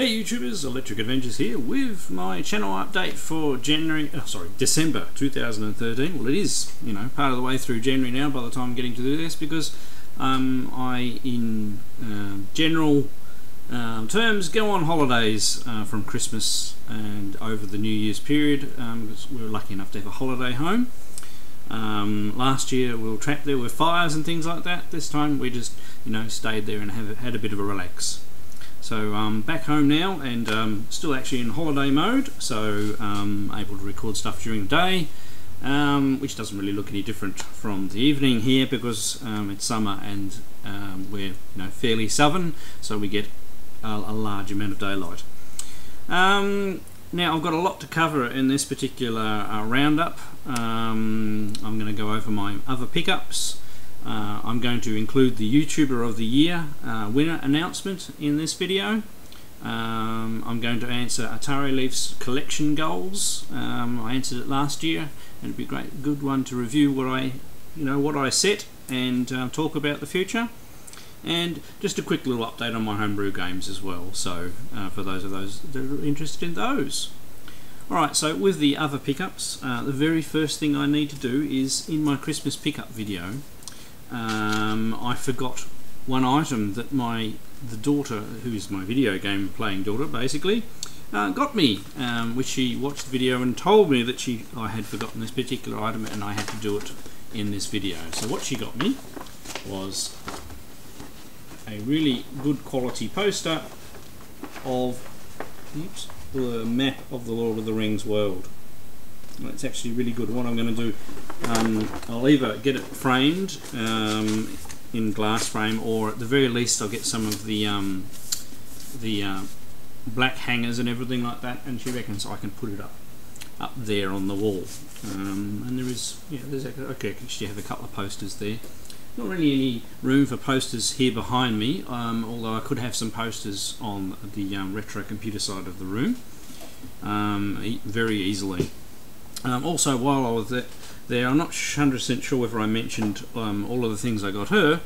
Hey YouTubers, Electric Adventures here with my channel update for December 2013. Well, it is, part of the way through January now by the time I'm getting to do this, because I, in general terms, go on holidays from Christmas and over the New Year's period, because we were lucky enough to have a holiday home. Last year we were trapped there with fires and things like that. This time we just, stayed there and had a bit of a relax. So I'm back home now and still actually in holiday mode, so able to record stuff during the day, which doesn't really look any different from the evening here because it's summer and we're fairly southern, so we get a large amount of daylight. Now I've got a lot to cover in this particular roundup. I'm going to go over my other pickups. I'm going to include the YouTuber of the Year winner announcement in this video. I'm going to answer AtariLeaf's collection goals. I answered it last year, and it'd be a good one to review what I set and talk about the future. And just a quick little update on my homebrew games as well. So for those that are interested in those. Alright, so with the other pickups, the very first thing I need to do is in my Christmas pickup video. I forgot one item that the daughter, who is my video game playing daughter basically, got me, which she watched the video and told me that I had forgotten this particular item and I had to do it in this video. So what she got me was a really good quality poster of the map of the Lord of the Rings world. It's actually really good. What I'm going to do, I'll either get it framed in glass frame, or at the very least I'll get some of the black hangers and everything like that, and she reckons I can put it up there on the wall. And there is, okay, she have a couple of posters there. Not really any room for posters here behind me, although I could have some posters on the retro computer side of the room very easily. Also, while I was there, I'm not 100% sure whether I mentioned all of the things I got her,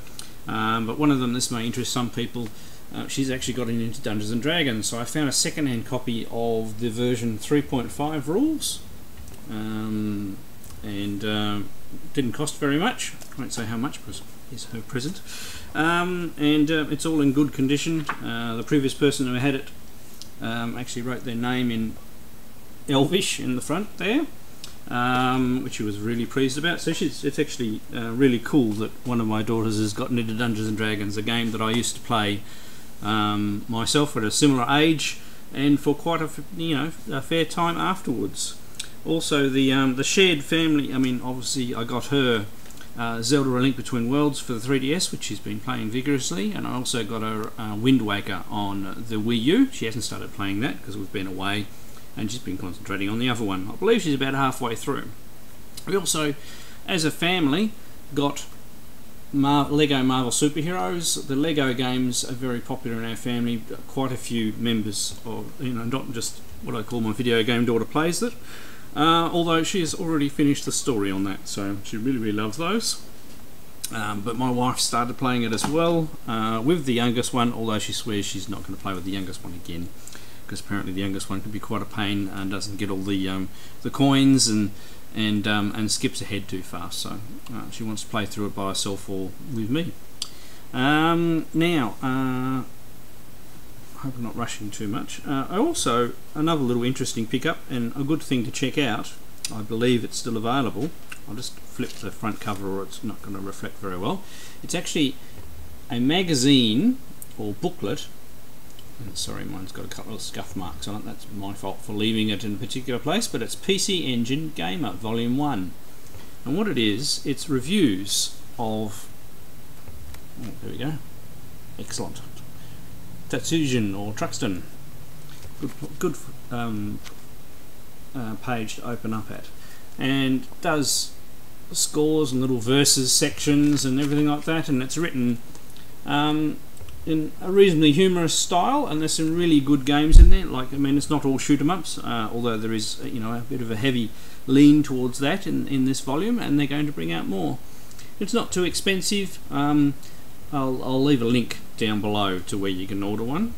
but one of them, this may interest some people, she's actually got into Dungeons and Dragons, so I found a second-hand copy of the version 3.5 rules, and didn't cost very much. I won't say how much is her present, and it's all in good condition. The previous person who had it actually wrote their name in Elvish in the front there, which she was really pleased about. So it's actually really cool that one of my daughters has gotten into Dungeons and Dragons, a game that I used to play myself at a similar age and for quite a fair time afterwards. Also the shared family, obviously I got her Zelda: A Link Between Worlds for the 3DS, which she's been playing vigorously, and I also got her Wind Waker on the Wii U. She hasn't started playing that because we've been away, and she's been concentrating on the other one. I believe she's about halfway through. We also, as a family, got Lego Marvel Superheroes. The Lego games are very popular in our family. Quite a few members of, not just what I call my video game daughter plays it, although she has already finished the story on that, so she really loves those. But my wife started playing it as well with the youngest one, although she swears she's not going to play with the youngest one again, because apparently the youngest one can be quite a pain and doesn't get all the coins and skips ahead too fast. So she wants to play through it by herself or with me. Now, I hope I'm not rushing too much. Also, another little interesting pickup and a good thing to check out. I believe it's still available. I'll just flip the front cover or it's not going to reflect very well. It's actually a magazine or booklet. Sorry, mine's got a couple of scuff marks on it. That's my fault for leaving it in a particular place, but it's PC Engine Gamer Volume 1. And what it is, it's reviews of... Oh, there we go. Excellent. Tatsujin or Truxton. Good page to open up at. And does scores and little verses sections and everything like that, and it's written in a reasonably humorous style, and there's some really good games in there. It's not all shoot 'em ups, although there is a bit of a heavy lean towards that in this volume, and they're going to bring out more. It's not too expensive. I'll leave a link down below to where you can order one.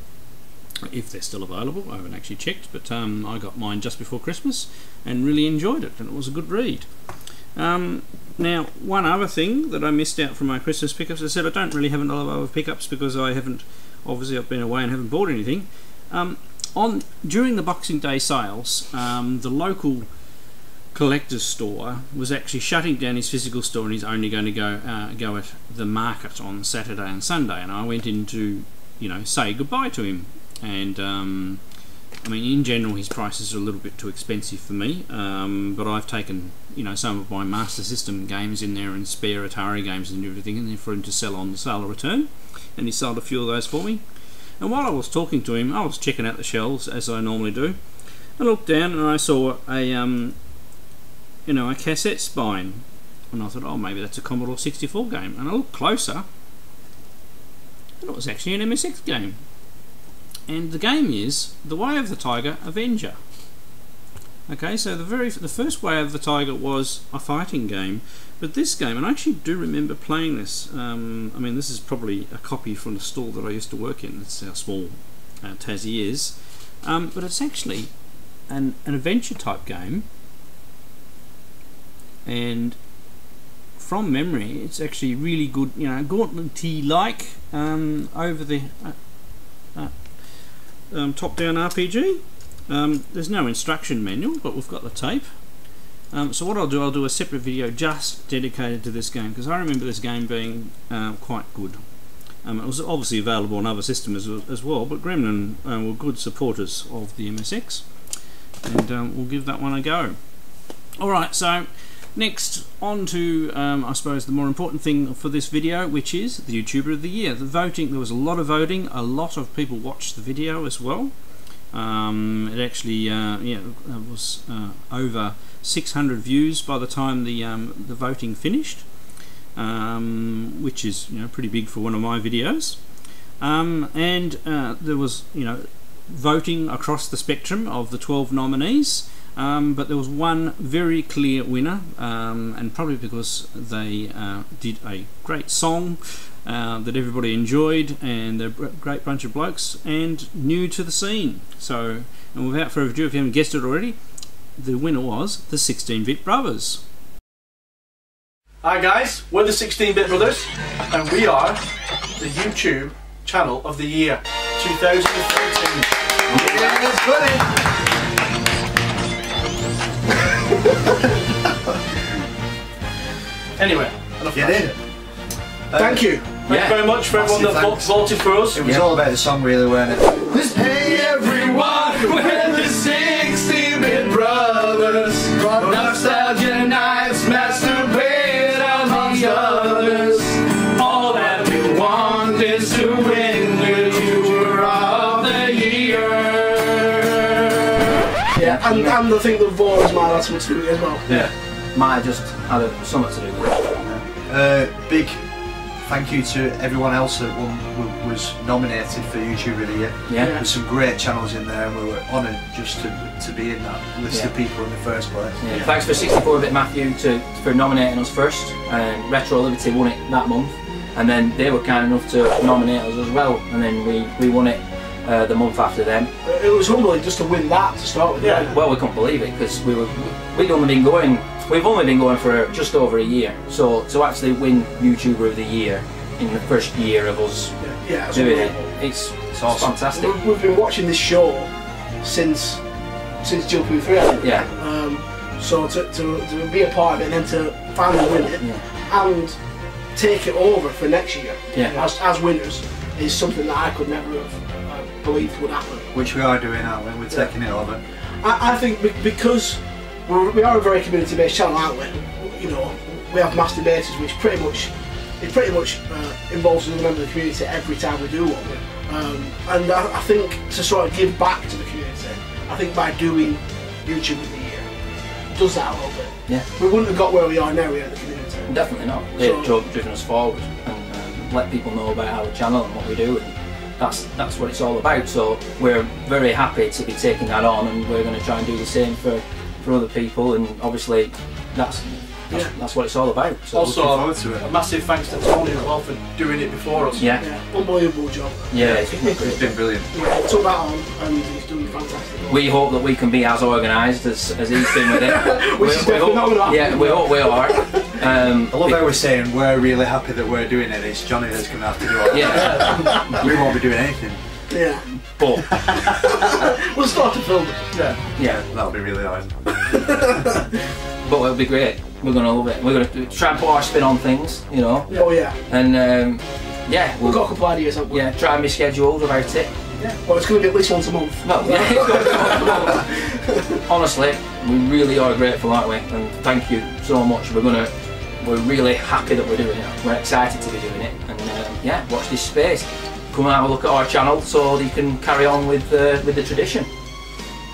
if they're still available. I haven't actually checked, but I got mine just before Christmas and really enjoyed it, and it was a good read. Now, one other thing that I missed out from my Christmas pickups, I said I don't really have a lot of other pickups because I haven't, obviously I've been away and haven't bought anything. During the Boxing Day sales, the local collector's store was actually shutting down his physical store, and he's only going to go at the market on Saturday and Sunday, and I went in to, you know, say goodbye to him. And I mean, in general his prices are a little bit too expensive for me, but I've taken, you know, some of my Master System games in there and spare Atari games and everything in there for him to sell on the sale or return, and he sold a few of those for me. And while I was talking to him, I was checking out the shelves as I normally do. I looked down and I saw a you know, a cassette spine, and I thought, oh, maybe that's a Commodore 64 game. And I looked closer, and it was actually an MSX game. And the game is The Way of the Tiger Avenger. Okay, so the first Way of the Tiger was a fighting game, but this game, and I actually do remember playing this. I mean, this is probably a copy from the store that I used to work in. That's how small Tassie is, but it's actually an adventure type game, and from memory, it's actually really good. You know, Gauntlet-y like over the top-down RPG. There's no instruction manual, but we've got the tape. So what I'll do a separate video just dedicated to this game, because I remember this game being quite good. It was obviously available on other systems as well, but Gremlin were good supporters of the MSX, and we'll give that one a go. Alright, so next on to, I suppose, the more important thing for this video, which is the YouTuber of the Year. The voting, there was a lot of voting, a lot of people watched the video as well. It actually was over 600 views by the time the voting finished, which is, you know, pretty big for one of my videos. And there was, you know, voting across the spectrum of the 12 nominees. But there was one very clear winner, and probably because they did a great song that everybody enjoyed, and they're a great bunch of blokes and new to the scene. So, and without further ado, if you haven't guessed it already, the winner was the 16-Bit Brothers. Hi guys, we're the 16-Bit Brothers, and we are the YouTube Channel of the Year 2013. Yeah, that's funny. Anyway, enough Get in. Thank you. Thank you very much for everyone that voted for us. It was all about the song, really, weren't it? Hey everyone, we're the 16-Bit Brothers. Nostalgia nights, masturbate on the others. All that we want is to win the YouTuber of the Year. Yeah, and I think the vote might have something to do with it as well. Yeah. Might have just had something to do with it. Big thank you to everyone else that was nominated for YouTuber of the Year. Yeah. There's some great channels in there, and we were honoured just to be in that list of people in the first place. Yeah. Thanks for 64-Bit Matthew for nominating us first, and Retro Liberty won it that month, and then they were kind enough to nominate us as well, and then we won it the month after them. It was humbling just to win that to start with. Yeah. Well, we couldn't believe it, because we've only been going for just over a year, so to actually win YouTuber of the Year in the first year of us doing it, it's awesome. Fantastic. We've been watching this show since Jumping 3, I think. Yeah. So to be a part of it and then to finally win it and take it over for next year as winners is something that I could never have believed would happen. Which we are doing, aren't we? We're taking it over. I think because we are a very community-based channel, aren't we? You know, we have master bases, which pretty much involves another member of the community every time we do one. And I think to sort of give back to the community, I think by doing YouTube of the Year does that a little bit. Yeah. We wouldn't have got where we are now without the community. Definitely not. They've driven us forward and let people know about our channel and what we do, and that's what it's all about. So we're very happy to be taking that on, and we're going to try and do the same for other people, and obviously that's That's what it's all about. So Also, looking forward to it. a massive thanks to Tony as well for doing it before us. Yeah. Unbelievable job. Yeah, It's been brilliant. Yeah, he took that on and he's doing fantastic. we hope that we can be as organised as he's been with it. Which is definitely not going to happen. Yeah, we hope we are. I love how we're saying we're really happy that we're doing it. It's Johnny that's going to have to do it. Yeah. We won't be doing anything. Yeah. But We'll start to film it. yeah, That'll be really hard. but it'll be great. We're gonna love it. We're gonna try and put our spin on things, you know. Oh yeah. And yeah, We've got a couple of ideas, haven't we? yeah, try and be scheduled about it. Yeah. Well, it's going to be at least once a month. Well, yeah, honestly, we really are grateful, aren't we? And thank you so much. We're really happy that we're doing it. We're excited to be doing it. And yeah, watch this space. Come and have a look at our channel so that you can carry on with the tradition.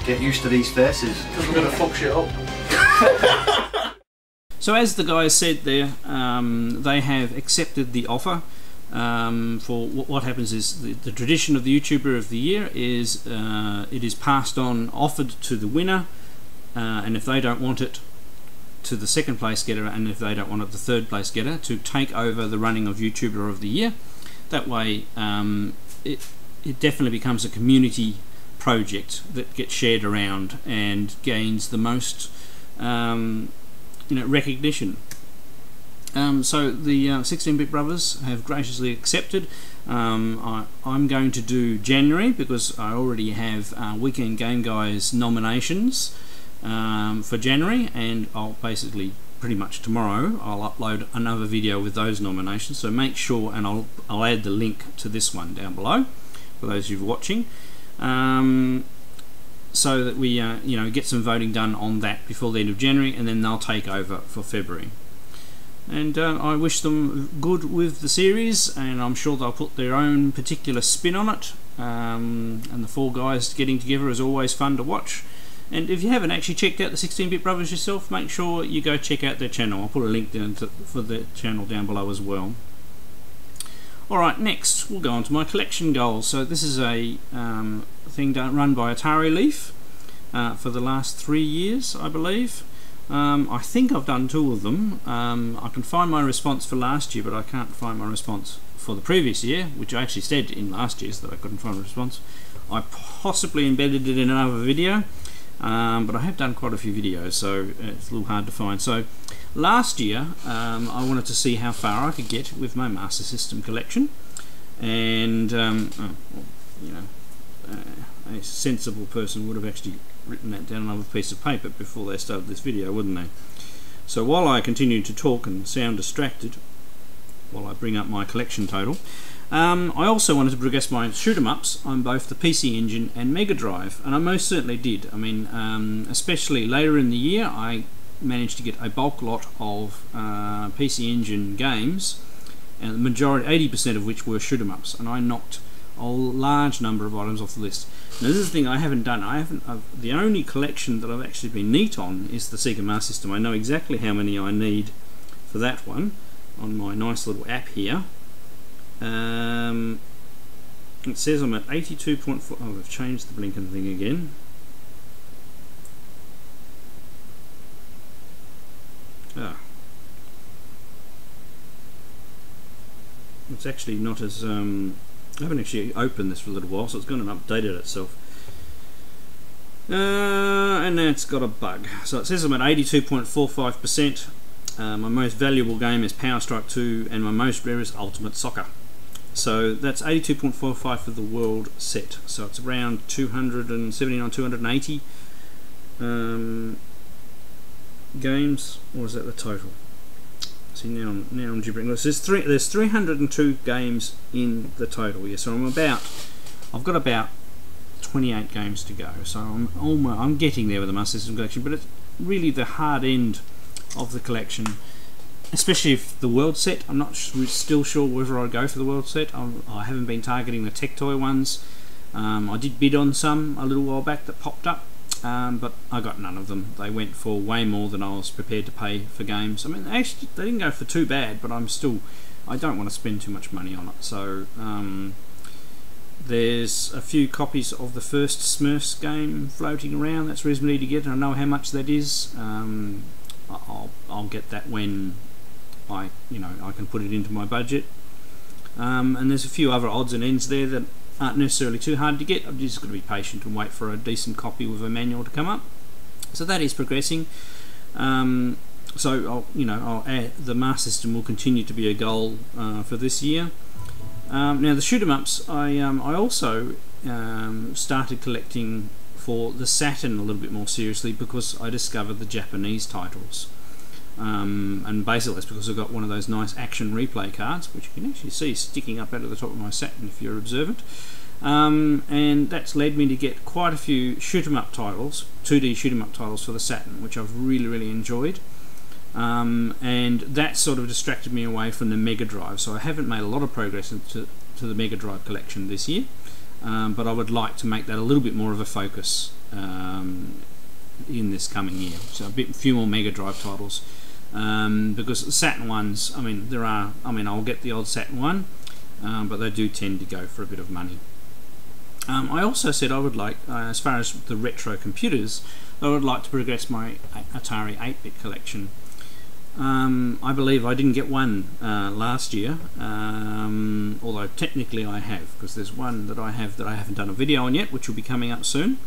Get used to these faces. Because we're going to fuck shit up. So as the guys said there, they have accepted the offer. For what happens is the tradition of the YouTuber of the Year is it is passed on, offered to the winner, and if they don't want it, to the second place getter, and if they don't want it, the third place getter, to take over the running of YouTuber of the Year. That way it definitely becomes a community project that gets shared around and gains the most recognition. So the 16-Bit Brothers have graciously accepted. I'm going to do January because I already have Weekend Game Guy's nominations for January, and I'll basically pretty much tomorrow I'll upload another video with those nominations. So make sure, and I'll add the link to this one down below for those of you watching, so that we get some voting done on that before the end of January, and then they'll take over for February. And I wish them good with the series, and I'm sure they'll put their own particular spin on it. And the four guys getting together is always fun to watch. And if you haven't actually checked out the 16-Bit Brothers yourself, make sure you go check out their channel. I'll put a link down for their channel down below as well. Alright, next we'll go on to my collection goals. So this is a thing run by AtariLeaf for the last 3 years, I believe. I think I've done 2 of them. I can find my response for last year, but I can't find my response for the previous year, which I actually said in last year's that I couldn't find a response. I possibly embedded it in another video, but I have done quite a few videos, so it's a little hard to find. So last year I wanted to see how far I could get with my Master System collection, and a sensible person would have actually written that down on another piece of paper before they started this video, wouldn't they? So while I continue to talk and sound distracted while I bring up my collection total, I also wanted to progress my shoot-em-ups on both the PC Engine and Mega Drive, and I most certainly did. I mean, especially later in the year I managed to get a bulk lot of PC Engine games, and the majority, 80% of which were shoot-em-ups, and I knocked a large number of items off the list. Now this is the thing I haven't done. The only collection that I've actually been neat on is the Sega Master System. I know exactly how many I need for that one on my nice little app here. It says I'm at 82.4. Oh, I've changed the blinking thing again. It's actually not as I haven't actually opened this for a little while, so it's gone and updated itself. And now it's got a bug. So it says I'm at 82.45%. My most valuable game is Power Strike 2, and my most rare is Ultimate Soccer. So that's 82.45 for the world set. So it's around 279, 280 games, or is that the total? See, now I'm gibbering. There's 302 games in the total. Yeah, so I've got about 28 games to go. So I'm getting there with the Master System collection, but it's really the hard end of the collection, especially if the world set. I'm not still sure whether I'd go for the world set. I haven't been targeting the Tech Toy ones. I did bid on some a little while back that popped up, but I got none of them. They went for way more than I was prepared to pay for games. I mean, actually they didn't go for too bad, but I don't want to spend too much money on it. So there's a few copies of the first Smurfs game floating around. That's reasonably to get. I know how much that is. I'll get that when I can put it into my budget. And there's a few other odds and ends there that aren't necessarily too hard to get. I'm just going to be patient and wait for a decent copy with a manual to come up. So that is progressing. So I'll add, the Master System will continue to be a goal for this year. Now the shoot 'em ups, I also started collecting for the Saturn a little bit more seriously, because I discovered the Japanese titles. And basically that's because I've got one of those nice action replay cards, which you can actually see sticking up out of the top of my Saturn if you're observant. And that's led me to get quite a few shoot 'em up titles, 2D shoot 'em up titles for the Saturn, which I've really enjoyed. And that sort of distracted me away from the Mega Drive, so I haven't made a lot of progress to the Mega Drive collection this year, but I would like to make that a little bit more of a focus in this coming year. So a few more Mega Drive titles, because the Saturn ones, I'll get the odd Saturn one, but they do tend to go for a bit of money. I also said I would like, as far as the retro computers, I would like to progress my Atari 8-bit collection. I believe I didn't get one last year, although technically I have, because there's one that I haven't done a video on yet, which will be coming up soon.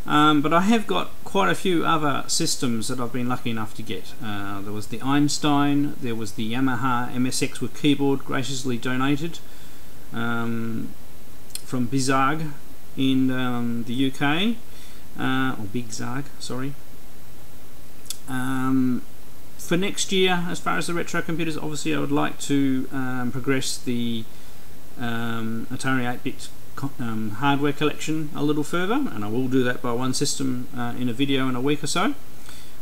But I have got quite a few other systems that I've been lucky enough to get. There was the Einstein, there was the Yamaha MSX with keyboard, graciously donated from Bizarg in the UK, or Big Zarg, sorry. For next year, as far as the retro computers, obviously I would like to progress the Atari 8-bit hardware collection a little further, and I will do that by one system in a video in a week or so.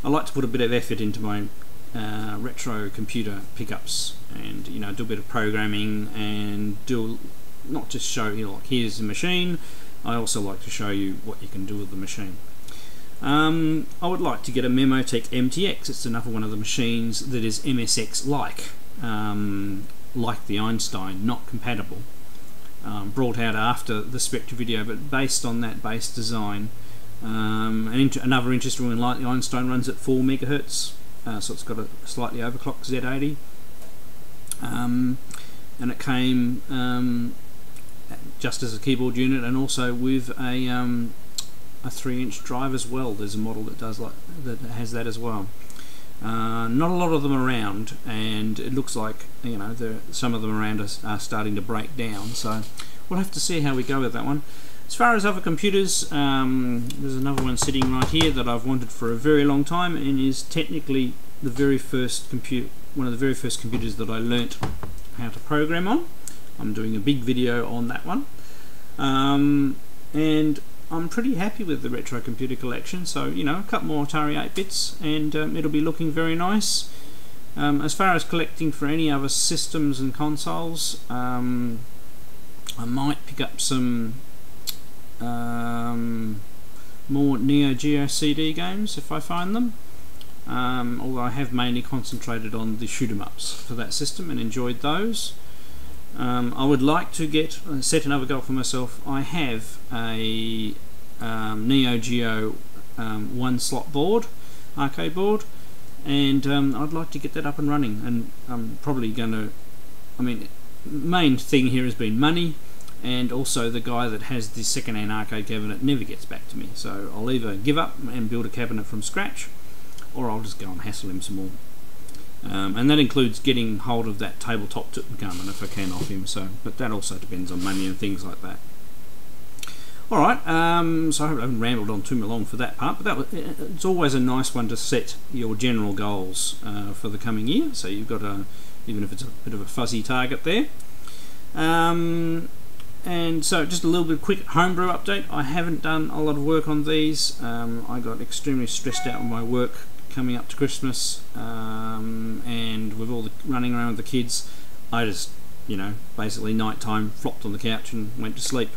I like to put a bit of effort into my retro computer pickups, and do a bit of programming, and not just show like here's the machine. I also like to show you what you can do with the machine. I would like to get a Memotech MTX. It's another one of the machines that is MSX like the Einstein, not compatible. Brought out after the Spectre video, but based on that base design. Another interesting one, like the Einstein, runs at 4 MHz, so it's got a slightly overclocked Z80, and it came just as a keyboard unit, and also with a 3-inch drive as well. There's a model that has that as well. Not a lot of them around, and it looks like some of them around are starting to break down, so we'll have to see how we go with that one. As far as other computers, there's another one sitting right here that I've wanted for a very long time, and is technically the very first one of the very first computers that I learnt how to program on. I'm doing a big video on that one, and I'm pretty happy with the retro computer collection. So a couple more Atari 8-bits, and it'll be looking very nice. As far as collecting for any other systems and consoles, I might pick up some more Neo Geo CD games if I find them, although I have mainly concentrated on the shoot 'em ups for that system and enjoyed those. I would like to set another goal for myself. I have a Neo Geo 1-slot board, arcade board, and I'd like to get that up and running, and I'm probably going to, main thing here has been money, and also the guy that has the second-hand arcade cabinet never gets back to me, so I'll either give up and build a cabinet from scratch, or I'll just go and hassle him some more. And that includes getting hold of that tabletop Tutankhamun if I can off him. But that also depends on money and things like that. All right, so I hope I haven't rambled on too long for that part. But it's always a nice one to set your general goals for the coming year. So you've got even if it's a bit of a fuzzy target there. And so just a little bit quick homebrew update. I haven't done a lot of work on these. I got extremely stressed out with my work coming up to Christmas, and with all the running around with the kids, I just, basically night time flopped on the couch and went to sleep.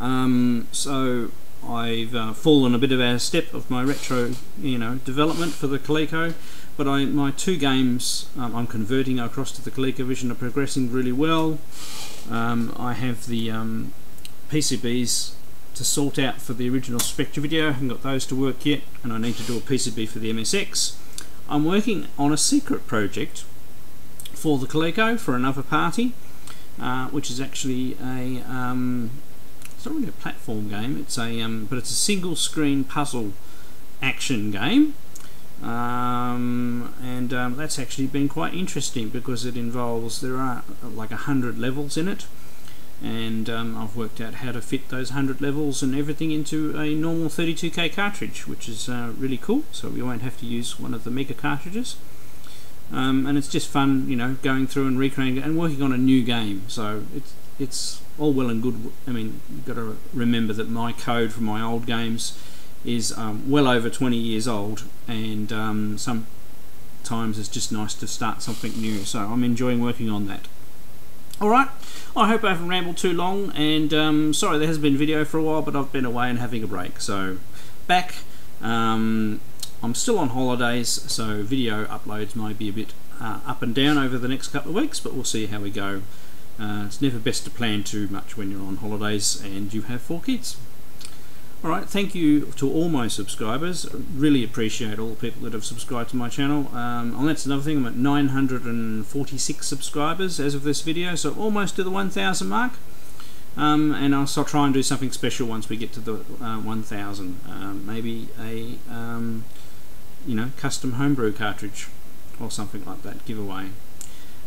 So I've fallen a bit out of step of my retro, development for the Coleco, but my 2 games I'm converting across to the ColecoVision are progressing really well. I have the PCBs to sort out for the original Spectre video. I haven't got those to work yet, and I need to do a PCB for the MSX. I'm working on a secret project for the Coleco for another party, which is actually a it's not really a platform game. It's a but it's a single screen puzzle action game, and that's actually been quite interesting because it involves, there are like 100 levels in it, and I've worked out how to fit those 100 levels and everything into a normal 32K cartridge, which is really cool, so we won't have to use one of the mega cartridges. And it's just fun, you know, going through and recreating it and working on a new game. So it's all well and good. I mean, you've got to remember that my code from my old games is well over 20 years old, and sometimes it's just nice to start something new. So I'm enjoying working on that. Alright, I hope I haven't rambled too long, and sorry there hasn't been video for a while, but I've been away and having a break. So back. I'm still on holidays, so video uploads might be a bit up and down over the next couple of weeks, but we'll see how we go. It's never best to plan too much when you're on holidays and you have 4 kids. Alright, thank you to all my subscribers. I really appreciate all the people that have subscribed to my channel. And that's another thing, I'm at 946 subscribers as of this video, so almost to the 1,000 mark. And I'll try and do something special once we get to the 1,000. Maybe a you know, custom homebrew cartridge or something like that giveaway.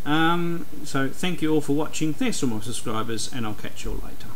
So thank you all for watching. Thanks to all my subscribers, and I'll catch you all later.